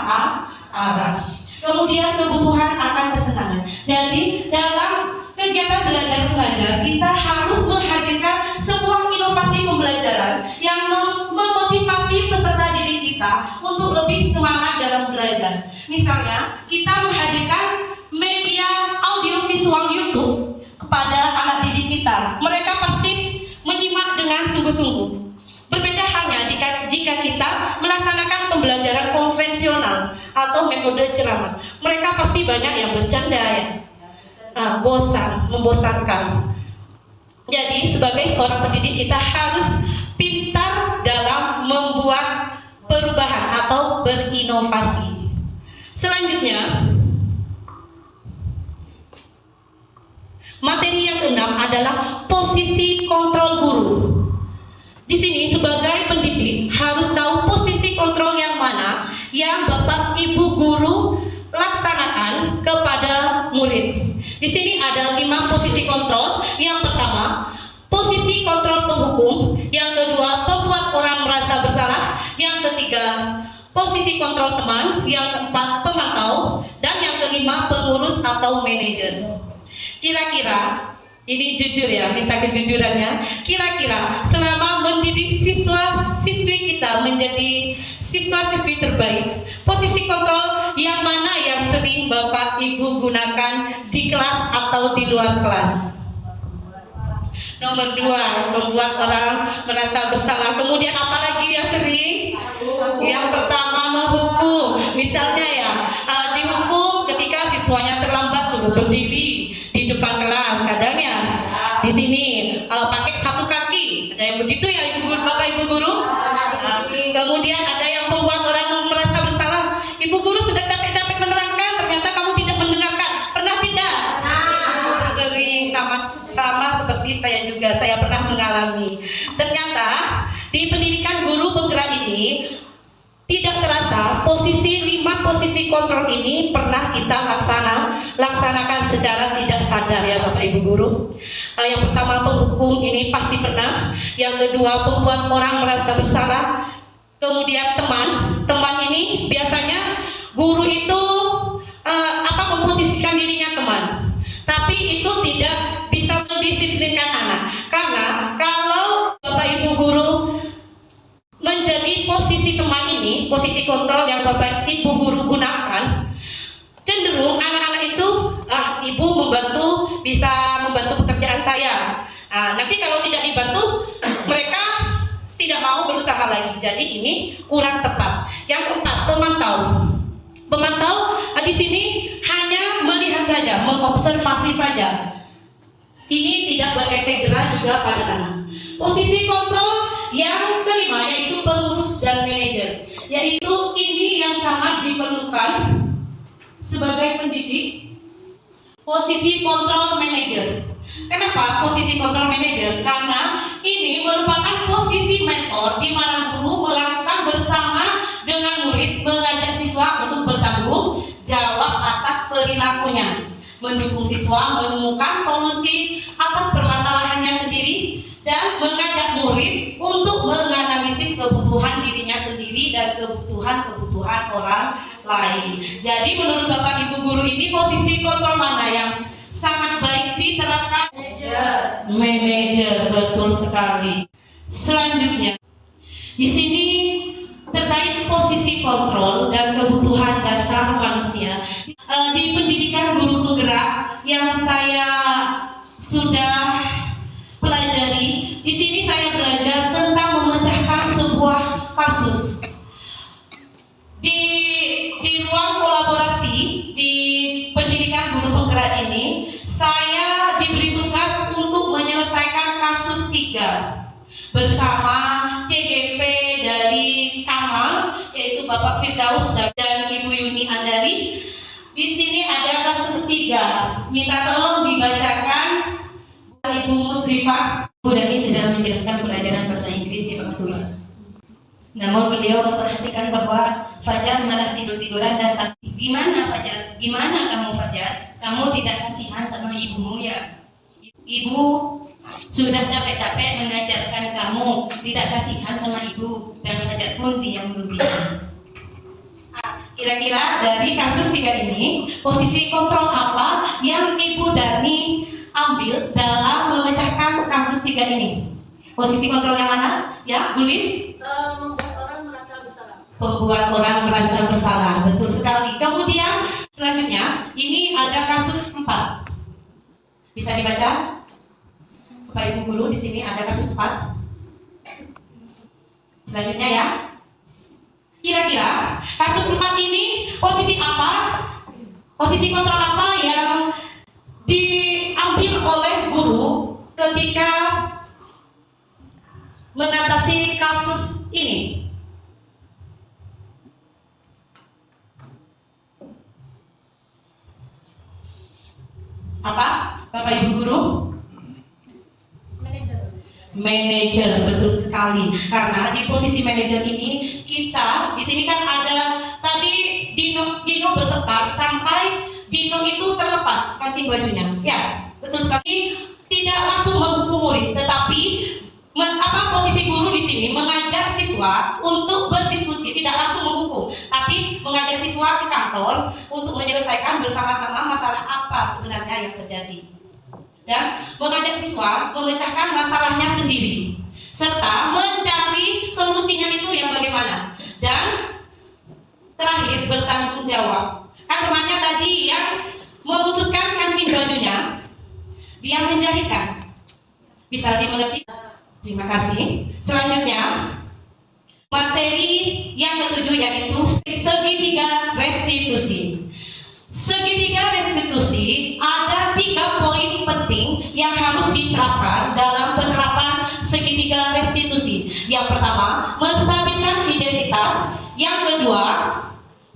arah. Kemudian kebutuhan akan kesenangan. Jadi dalam kegiatan belajar mengajar kita harus menghadirkan sebuah inovasi pembelajaran yang memotivasi peserta didik kita untuk lebih semangat dalam belajar. Misalnya kita menghadirkan media audiovisual YouTube kepada anak didik kita. Mereka pasti menyimak dengan sungguh-sungguh. Berbeda halnya jika kita melaksanakan pembelajaran konvensional atau metode ceramah. Mereka pasti banyak yang bercanda ya, membosankan. Jadi sebagai seorang pendidik kita harus pintar dalam membuat perubahan atau berinovasi. Selanjutnya, materi yang keenam adalah posisi kontrol guru. Di sini sebagai pendidik harus tahu posisi kontrol yang mana yang Bapak Ibu guru laksanakan kepada murid. Di sini ada 5 posisi kontrol. Yang pertama, posisi kontrol penghukum. Yang kedua, pembuat orang merasa bersalah. Yang ketiga, posisi kontrol teman. Yang keempat, pemantau. Dan yang kelima, pengurus atau manajer. Kira-kira, ini jujur ya, minta kejujurannya. Kira-kira selama mendidik siswa-siswi kita menjadi siswa-siswi terbaik, posisi kontrol yang mana yang sering Bapak Ibu gunakan di kelas atau di luar kelas? Nomor 2, membuat orang merasa bersalah. Kemudian apalagi yang sering? Yang pertama, menghukum. Misalnya ya, dihukum ketika siswanya terlambat suruh berdiri di depan kelas. Kadang ya di sini pakai satu kaki. Ada yang begitu ya Ibu Guru, Bapak Ibu Guru. Kemudian ada yang membuat orang merasa bersalah. Ibu Guru sudah capek-capek menerangkan, ternyata kamu tidak mendengarkan. Pernah tidak? Sering, sama seperti saya juga. Saya pernah mengalami. Ternyata di pendidikan guru penggerak ini tidak terasa posisi 5 posisi kontrol ini pernah kita laksanakan secara tidak sadar ya Bapak Ibu Guru. Yang pertama, penghukum ini pasti pernah. Yang kedua, pembuat orang merasa bersalah. Kemudian teman ini biasanya guru itu memposisikan dirinya teman, tapi itu tidak bisa mendisiplinkan anak. Karena kalau Bapak Ibu guru menjadi posisi teman ini, posisi kontrol yang Bapak Ibu guru gunakan, cenderung anak-anak itu ibu bisa membantu pekerjaan saya. Nanti kalau tidak dibantu, mereka tidak mau berusaha lagi. Jadi ini kurang tepat. Yang keempat, pemantau. Pemantau di sini hanya melihat saja, mengobservasi saja. Ini tidak berefek jerah juga pada anak. Posisi kontrol yang kelima yaitu pengurus dan manajer. Yaitu ini yang sangat diperlukan sebagai pendidik. Posisi kontrol manajer. Kenapa posisi kontrol manajer? Karena ini merupakan posisi mentor di mana guru melakukan bersama dengan murid, mengajak siswa untuk bertanggung jawab atas perilakunya, mendukung siswa menemukan solusi atas permasalahannya sendiri, dan mengajak murid untuk menganalisis kebutuhan dirinya sendiri dan kebutuhan orang lain. Jadi menurut Bapak Ibu guru ini posisi kontrol mana yang sangat baik diterapkan? Manajer, betul sekali. Selanjutnya, di sini terkait posisi kontrol dan kebutuhan dasar manusia di pendidikan guru penggerak yang saya sudah pelajari. Di sini saya belajar tentang memecahkan sebuah kasus. Di ruang kolaborasi di pendidikan guru penggerak ini, saya diberi tugas untuk menyelesaikan kasus 3 bersama CGP dari Kamal, yaitu Bapak Firdaus dan Ibu Yuni Andari. Di sini ada kasus 3. Minta tolong dibacakan Ibu Musrifah. Bu Dani sedang menjelaskan pelajaran bahasa Inggris di Bengkulu. Namun beliau memperhatikan bahwa Fajar malah tidur-tiduran dan tak. Gimana Fajar? Gimana kamu Fajar? Kamu tidak kasihan sama ibumu ya? Ibu sudah capek-capek mengajarkan kamu, tidak kasihan sama ibu, dan Fajar pun diam dulu. Kira-kira dari kasus 3 ini, posisi kontrol apa yang Ibu Dani ambil dalam memecahkan kasus 3 ini? Posisi kontrolnya mana? Ya, tulis. Membuat orang merasa bersalah. Membuat orang merasa bersalah, betul sekali. Kemudian selanjutnya, ini ada kasus 4. Bisa dibaca? Bapak Ibu guru, di sini ada kasus 4. Selanjutnya ya. Kira-kira kasus 4 ini posisi apa? Posisi kontrol apa yang diambil oleh guru ketika mengatasi kasus ini? Apa? Bapak Ibu guru? Manajer, betul sekali. Karena di posisi manajer ini kita di sini kan ada tadi Dino bertengkar sampai Dino itu terlepas kancing bajunya. Ya, betul sekali. Tidak langsung menghukum murid, tetapi posisi guru di sini mengajak siswa untuk berdiskusi, tidak langsung menghukum, tapi mengajak siswa ke kantor untuk menyelesaikan bersama-sama masalah apa sebenarnya yang terjadi. Dan mengajak siswa memecahkan masalahnya sendiri serta mencari solusinya itu yang bagaimana, dan terakhir bertanggung jawab. Kan temannya tadi yang memutuskan kancing bajunya, dia menjahitkan. Bisa dimengerti? Terima kasih. Selanjutnya materi yang ke-7 yaitu segitiga restitusi. Segitiga restitusi ada 3 poin penting yang harus diterapkan dalam penerapan segitiga restitusi. Yang pertama, menstabilkan identitas. Yang kedua,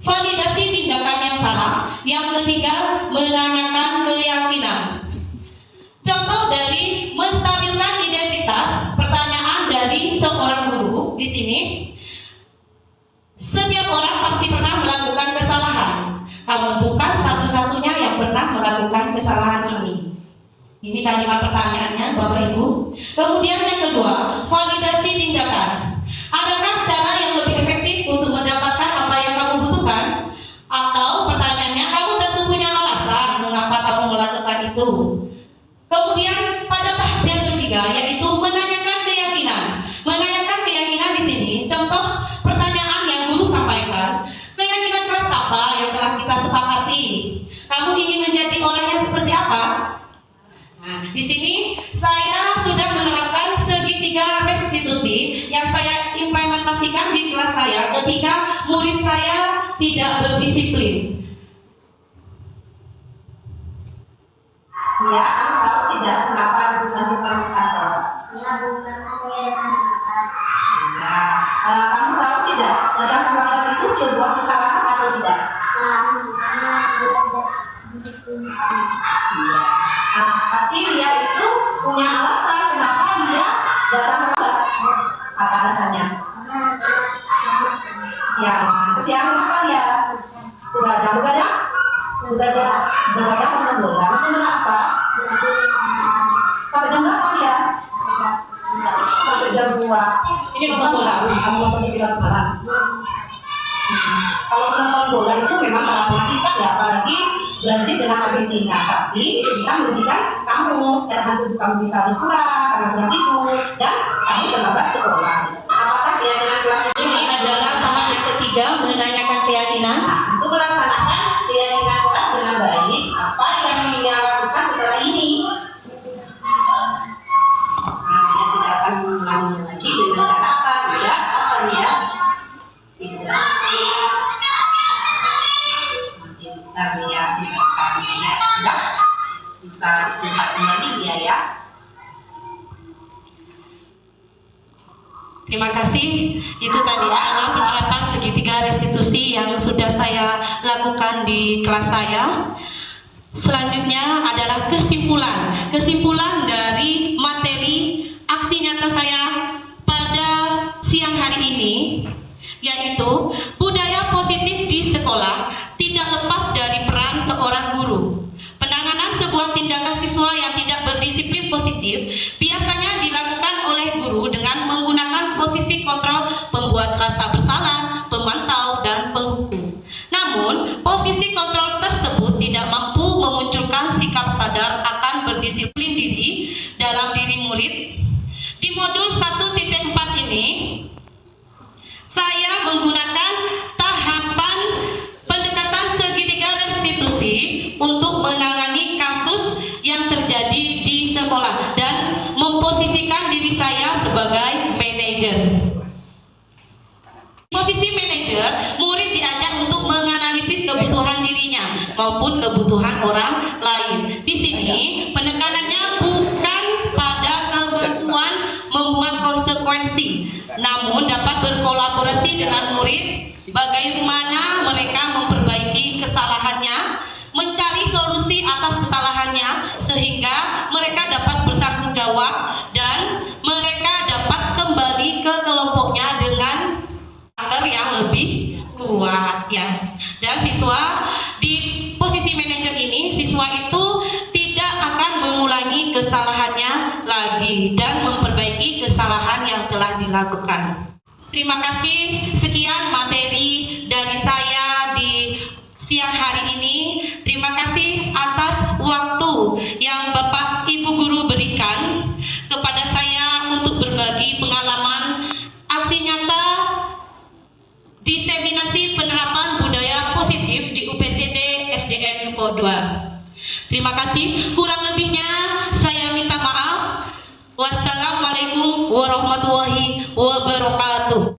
validasi tindakan yang salah. Yang ketiga, menanyakan keyakinan. Contoh dari menstabilkan identitas, pertanyaan dari seorang guru di sini. Setiap orang pasti pernah melakukan kesalahan. Kamu bukan satu-satunya yang pernah melakukan kesalahan ini. Ini kalimat pertanyaannya, Bapak Ibu. Kemudian yang kedua, validasi tindakan. Adakah cara yang lebih efektif untuk mendapatkan apa yang kamu butuhkan? restitusi yang saya implementasikan di kelas saya ketika murid saya tidak berdisiplin. Ya, kamu tahu tidak kenapa harus melakukan kata? Kamu tahu tidak dalam keluarga itu sebuah kesalahan atau tidak? Iya. Pasti dia itu punya alasan kenapa dia datang lambat. Apa alasannya? Kesiangan apa dia? Begadang. Begadang nonton bola. Kenapa? Sampai jam berapa dia? Sampai jam 2. Ini nonton bola. Kamu nonton di film malam. Kalau nonton bola itu memang sangat mengasihkan ya, apalagi Brazil dengan Argentina. Tapi itu bisa merugikan kamu, dan kamu bisa lupa karena kurang tidur dan kamu terlambat sekolah. Apakah keyakinan kelas Ini adalah tahap yang ketiga, menanyakan keyakinan. untuk melaksanakan keyakinan kelas dengan baik? Apa yang dia lakukan setelah ini? Dia tidak akan mengulangi lagi dengan cara apa? Tidak apa ya? Tidak. Bisa istirahat kembali dia ya. Terima kasih. Itu tadi adalah penerapan segitiga restitusi yang sudah saya lakukan di kelas saya. Selanjutnya adalah kesimpulan dari materi aksi nyata saya pada siang hari ini, yaitu budaya positif di sekolah tidak lepas dari peran seorang guru. Penanganan sebuah tindakan siswa yang tidak berdisiplin positif biasanya dilakukan oleh guru dengan menggunakan posisi kontrol, pembuat rasa bersalah, pemantau, dan penghukum. Namun, posisi kontrol tersebut tidak mampu memunculkan sikap sadar akan berdisiplin diri dalam diri murid. Di modul 1.4 ini, saya menggunakan tahapan pendekatan segitiga restitusi untuk menangani kasus yang terjadi di sekolah dan memposisikan diri saya sebagai manajer. Posisi manajer, murid diajak untuk menganalisis kebutuhan dirinya maupun kebutuhan orang lain. Di sini penekanannya bukan pada kemampuan membuat konsekuensi, namun dapat berkolaborasi dengan murid bagaimana mereka memperbaiki kesalahannya, mencari solusi atas kesalahannya sehingga mereka dapat bertanggung jawab dan mereka dapat kembali ke kelompoknya dengan karakter yang lebih kuat ya. Dan siswa di posisi manajer ini, siswa itu tidak akan mengulangi kesalahannya lagi dan memperbaiki kesalahan yang telah dilakukan. Terima kasih, sekian materi dari saya di siang hari ini. Terima kasih atas waktu yang Bapak Ibu Guru berikan kepada saya untuk berbagi pengalaman aksi nyata diseminasi penerapan budaya positif di UPTD SDN Dukuh 2. Terima kasih. Kurang lebihnya saya minta maaf. Wassalamualaikum warahmatullahi wabarakatuh.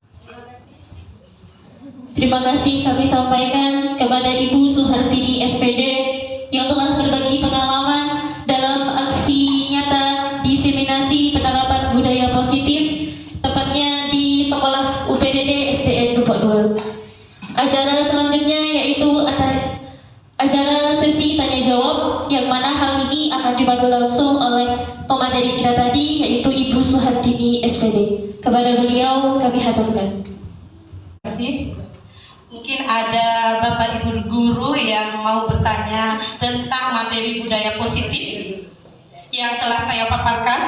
Terima kasih kami sampaikan kepada Ibu Suhartini SPD yang telah berbagi pengalaman dalam aksi nyata diseminasi penerapan budaya positif, tepatnya di sekolah UPTD SDN Dukuh 2. Acara selanjutnya yaitu acara sesi tanya jawab, yang mana hal ini akan dipandu langsung oleh pemateri kita tadi, yaitu Ibu Suhartini SPD. Kepada beliau kami haturkan. Terima kasih. Mungkin ada Bapak Ibu Guru yang mau bertanya tentang materi budaya positif yang telah saya paparkan.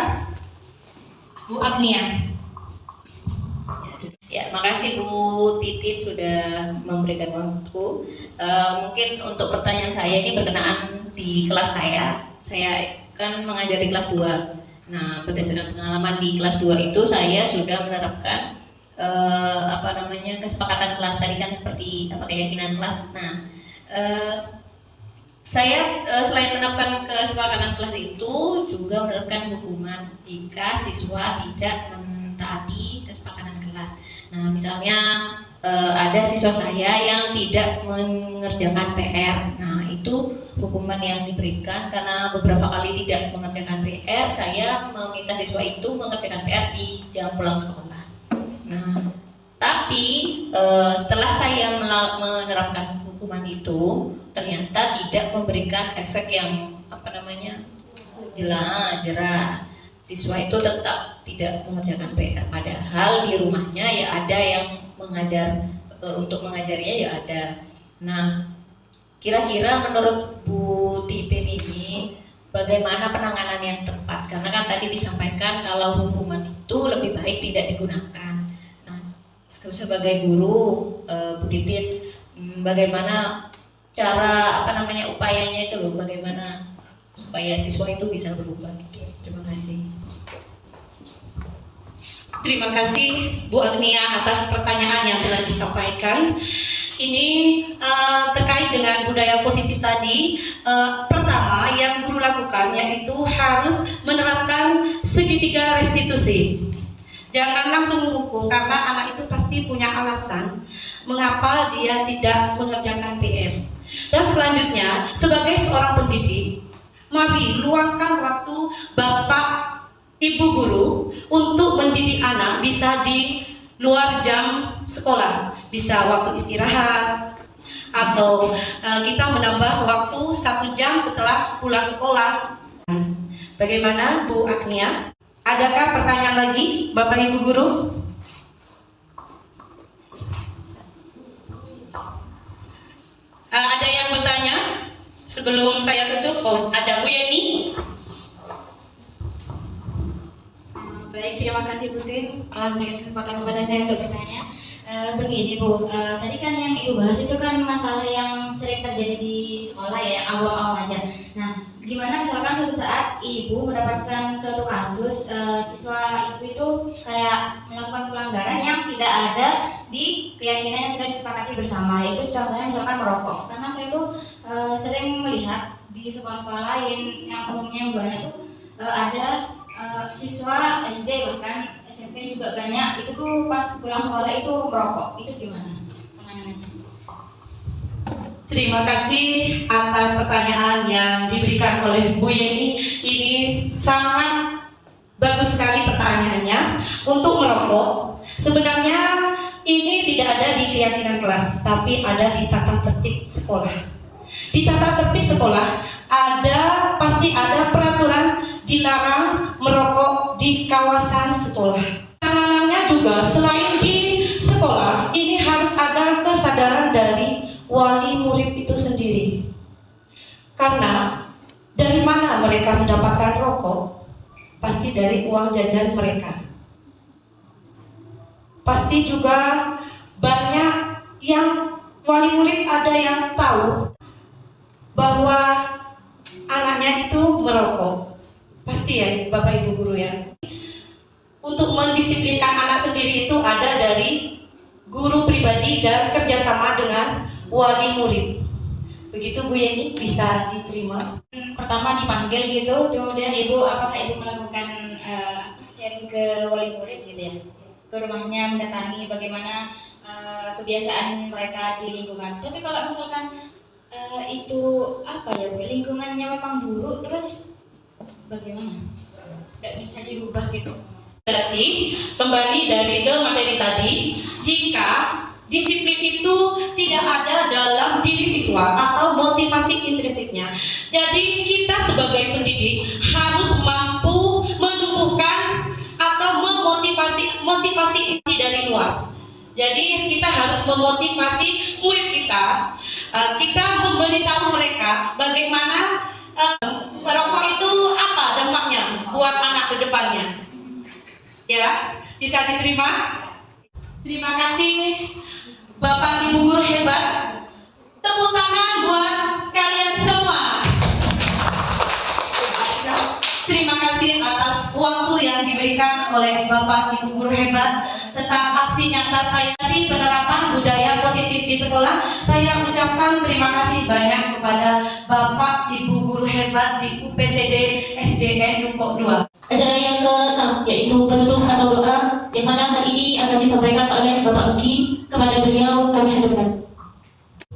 Bu Agnia. Ya, makasih Bu Titin sudah memberikan waktu. Mungkin untuk pertanyaan saya ini berkenaan di kelas saya. Saya kan mengajar di kelas 2. Nah, berdasarkan pengalaman di kelas 2 itu saya sudah menerapkan kesepakatan kelas tadi kan seperti keyakinan kelas. Nah, saya selain menerapkan kesepakatan kelas itu juga menerapkan hukuman jika siswa tidak mentaati menyepakati kesepakatan kelas. Nah, misalnya ada siswa saya yang tidak mengerjakan PR. Nah, itu hukuman yang diberikan karena beberapa kali tidak mengerjakan PR, saya meminta siswa itu mengerjakan PR di jam pulang sekolah. Nah, tapi setelah saya menerapkan hukuman itu, ternyata tidak memberikan efek yang jerah. Siswa itu tetap tidak mengerjakan PR, padahal di rumahnya ya ada yang mengajar, untuk mengajarinya ya ada. Nah, kira-kira menurut Bu Titin ini bagaimana penanganan yang tepat? Karena kan tadi disampaikan kalau hukuman itu lebih baik tidak digunakan. Nah, sebagai guru, Bu Titin, bagaimana cara upayanya itu loh, bagaimana supaya siswa itu bisa berubah? Terima kasih. Terima kasih Bu Agnia atas pertanyaan yang telah disampaikan. Ini terkait dengan budaya positif tadi. Pertama yang guru lakukan yaitu harus menerapkan segitiga restitusi. Jangan langsung menghukum karena anak itu pasti punya alasan mengapa dia tidak mengerjakan PR. Dan selanjutnya sebagai seorang pendidik, mari luangkan waktu Bapak Ibu guru untuk mendidik anak, bisa di luar jam sekolah, bisa waktu istirahat, atau kita menambah waktu 1 jam setelah pulang sekolah. Bagaimana Bu Agnia? Adakah pertanyaan lagi Bapak Ibu guru? Ada yang bertanya sebelum saya tutup? Oh, ada Bu Yeni. Baik, terima kasih Bu Tin telah memberikan kesempatan kepada saya untuk bertanya. Begini Bu, tadi kan yang Ibu bahas itu kan masalah yang sering terjadi di sekolah ya, yang awam-awam aja. Nah, gimana misalkan suatu saat Ibu mendapatkan suatu kasus siswa Ibu itu kayak melakukan pelanggaran yang tidak ada di keyakinan yang sudah disepakati bersama, yaitu contohnya misalkan merokok. Karena saya itu sering melihat di sekolah-sekolah lain yang umumnya yang banyak itu ada siswa SD bahkan SMP juga banyak itu tuh pas pulang sekolah itu merokok. Itu gimana penanganannya? Terima kasih atas pertanyaan yang diberikan oleh Bu Yeni. Ini sangat bagus sekali pertanyaannya. Untuk merokok, sebenarnya ini tidak ada di keyakinan kelas, tapi ada di tata tertib sekolah. Di tata tertib sekolah pasti ada peraturan dilarang merokok di kawasan sekolah. Penanganannya juga selain di sekolah, ini harus ada kesadaran dari wali murid itu sendiri. Karena dari mana mereka mendapatkan rokok? Pasti dari uang jajan mereka. Pasti juga banyak yang wali murid ada yang tahu bahwa anaknya itu merokok. Pasti ya Bapak Ibu guru ya. Untuk mendisiplinkan anak sendiri itu ada dari guru pribadi dan kerjasama dengan wali murid. Begitu Bu Yeni, bisa diterima. Pertama dipanggil gitu, kemudian apakah Ibu melakukan sharing ke wali murid gitu ya? Ke rumahnya, mendatangi bagaimana kebiasaan mereka di lingkungan. Tapi kalau misalkan itu lingkungannya memang buruk, terus bagaimana? Tidak bisa dirubah gitu. Berarti kembali dari ke materi tadi, jika disiplin itu tidak ada dalam diri siswa atau motivasi intrinsiknya, jadi kita sebagai pendidik harus mampu menumbuhkan atau motivasi dari luar. Jadi kita harus memotivasi murid kita, kita memberitahu mereka bagaimana merokok itu apa dampaknya buat anak ke depannya. Ya, bisa diterima? Terima kasih Bapak Ibu guru hebat. Tepuk tangan buat kalian semua. Terima kasih atas waktu yang diberikan oleh Bapak Ibu guru hebat tentang aksi nyata saya di penerapan budaya positif di sekolah. Saya ucapkan terima kasih banyak kepada Bapak Ibu guru hebat di UPTD SDN Lukok 2. Acara yang ke-6 yaitu penutup atau doa yang Sebagaimana hal ini akan disampaikan oleh Bapak Uki, kepada beliau kami hadirkan.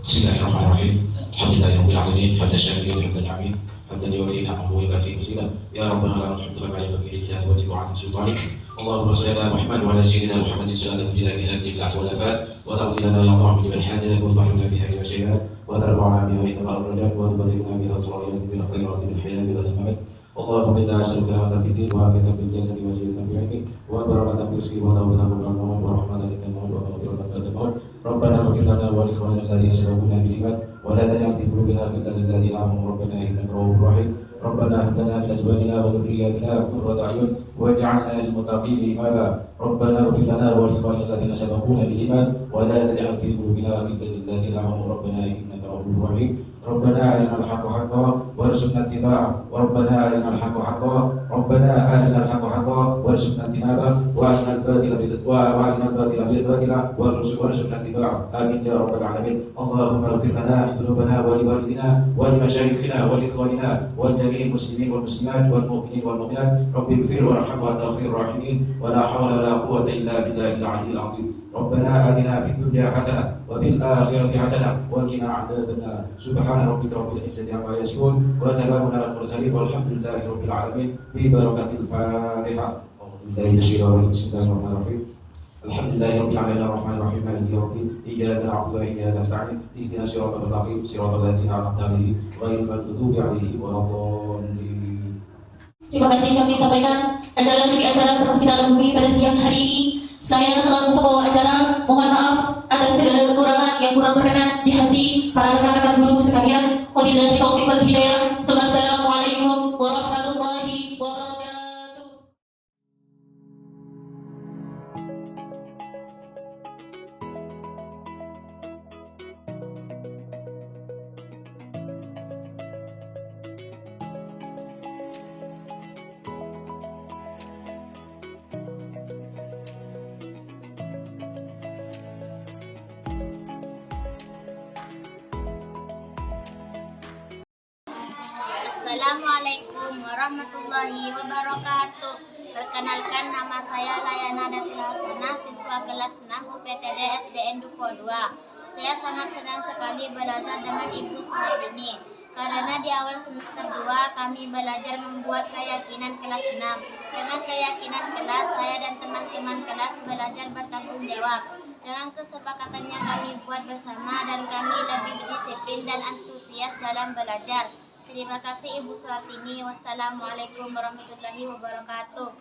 Bismillahirrahmanirrahim. Alhamdulillahirabbil alamin, hamdan syakirin hamdan hamid, hamdan yuwaffi ni'amahu wa yukafi mazidah. Ya Rabbana lakal hamdu kama yanbaghi li jalali wajhika wa 'azimi sultanik. Allahumma shalli ala Muhammad wa ala sayyidina Muhammadin sallallahu alaihi wa sallam wal afat wa ta'ti lana ya Allah bi al-hajat wa tahmina biha wa shay'an wa tarfa'na biha min al-darajat wa tuballighna biha siratal bil khairat bil hayat wal mamat. Allahumma inna nas'aluka al-hidayah fid din wa al-hidayah fil jasadi wa shifaan fil ilmi wa barakatan fil rizqi wa tawbatan fil amal wa rahmatan lil mu'minin wa maghfiratan lil mu'minin. ربنا اغفر لنا ولإخواننا الذين سبقونا بالإيمان ولا تجعل في قلوبنا غلا للذين آمنوا ربنا إنك رؤوف رحيم. ربنا هب لنا من أزواجنا وذرياتنا قرة أعين واجعلنا للمتقين إماما. ربنا اغفر لنا ولإخواننا الذين سبقونا بالإيمان ولا تجعل في قلوبنا غلا للذين آمنوا ربنا إنك رؤوف رحيم. ربنا أرنا الحق حقا وارزقنا اتباعه. ربنا أرنا الحق حقا ربنا أرنا الحق حقا وارزقنا اتباعه وأرنا الباطل بالباطل وارزقنا اتباعه. آمين يا رب العالمين. اللهم اغفر لنا ذنوبنا ولوالدنا ولمشايخنا ولإخواننا ولجميع المسلمين والمسلمات والمؤمنين والمؤمنات. رب اغفر وارحم وأنت خير الراحمين ولا حول ولا قوة إلا بالله العلي العظيم. ربنا آتنا في الدنيا حسنة وفي الآخرة حسنة وقنا عذاب النار. سبحان ربك رب العزة عما يصفون وسلام على المرسلين والحمد لله رب العالمين. ببركة الفاتحة. أعوذ بالله من الشيطان الرجيم. بسم الله الرحمن الرحيم. الحمد لله رب العالمين الرحمن الرحيم مالك يوم الدين. إياك نعبد وإياك نستعين. اهدنا الصراط المستقيم صراط الذين أنعمت عليهم غير المغضوب عليهم ولا الضالين. Terima kasih kami sampaikan acara demi acara telah kita lalui pada siang hari ini. Saya selaku pembawa acara mohon maaf atas segala kekurangan yang kurang berkenan di hati para rekan-rekan guru sekalian. Wabillahi taufiq wal hidayah. Wassalamualaikum warahmatullahi wabarakatuh. Assalamualaikum warahmatullahi wabarakatuh. Perkenalkan, nama saya Layana Datul Hasanah, siswa kelas 6 UPTD SDN Dupo 2. Saya sangat senang sekali belajar dengan Ibu Suhartini karena di awal semester 2 kami belajar membuat keyakinan kelas 6. Dengan keyakinan kelas, saya dan teman-teman kelas belajar bertanggung jawab. Dengan kesepakatannya kami buat bersama dan kami lebih disiplin dan antusias dalam belajar. Terima kasih Ibu Suhartini. Wassalamualaikum warahmatullahi wabarakatuh.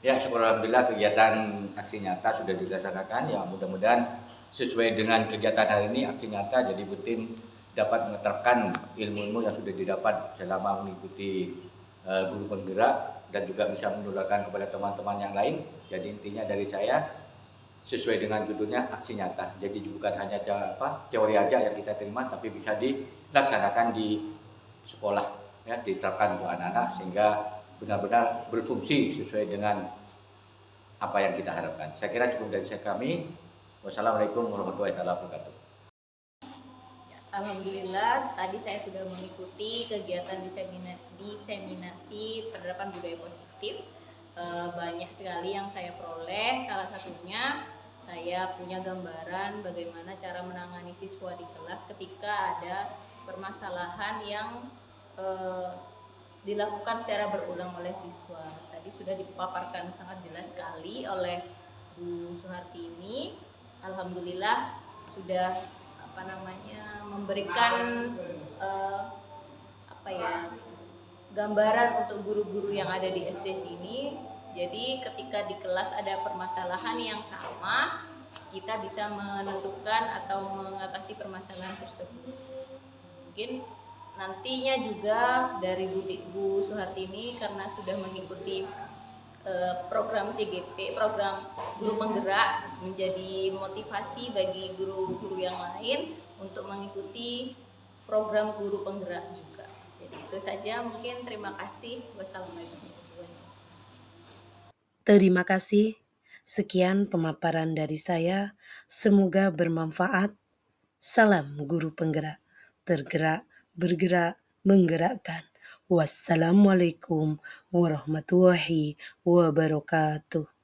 Ya, syukur alhamdulillah kegiatan aksi nyata sudah dilaksanakan. Ya, mudah-mudahan sesuai dengan kegiatan hari ini aksi nyata jadi Butin dapat menerapkan ilmu-ilmu yang sudah didapat selama mengikuti guru penggerak dan juga bisa menularkan kepada teman-teman yang lain. Jadi intinya dari saya sesuai dengan judulnya aksi nyata. Jadi bukan hanya teori aja yang kita terima, tapi bisa dilaksanakan di sekolah, ya, diterapkan untuk anak-anak sehingga benar-benar berfungsi sesuai dengan apa yang kita harapkan. Saya kira cukup dari kami. Wassalamualaikum warahmatullahi wabarakatuh. Alhamdulillah, tadi saya sudah mengikuti kegiatan diseminasi penerapan budaya positif. Banyak sekali yang saya peroleh. Salah satunya saya punya gambaran bagaimana cara menangani siswa di kelas ketika ada permasalahan yang dilakukan secara berulang oleh siswa. Tadi sudah dipaparkan sangat jelas sekali oleh Bu Suhartini. Alhamdulillah sudah memberikan gambaran untuk guru-guru yang ada di SD sini. Jadi ketika di kelas ada permasalahan yang sama, kita bisa menentukan atau mengatasi permasalahan tersebut. Mungkin nantinya juga dari Bu Suhartini karena sudah mengikuti program CGP, program guru penggerak, menjadi motivasi bagi guru-guru yang lain untuk mengikuti program guru penggerak juga. Jadi itu saja mungkin. Terima kasih. Wassalamualaikum. Terima kasih. Sekian pemaparan dari saya. Semoga bermanfaat. Salam guru penggerak. Tergerak, bergerak, menggerakkan. Wassalamualaikum warahmatullahi wabarakatuh.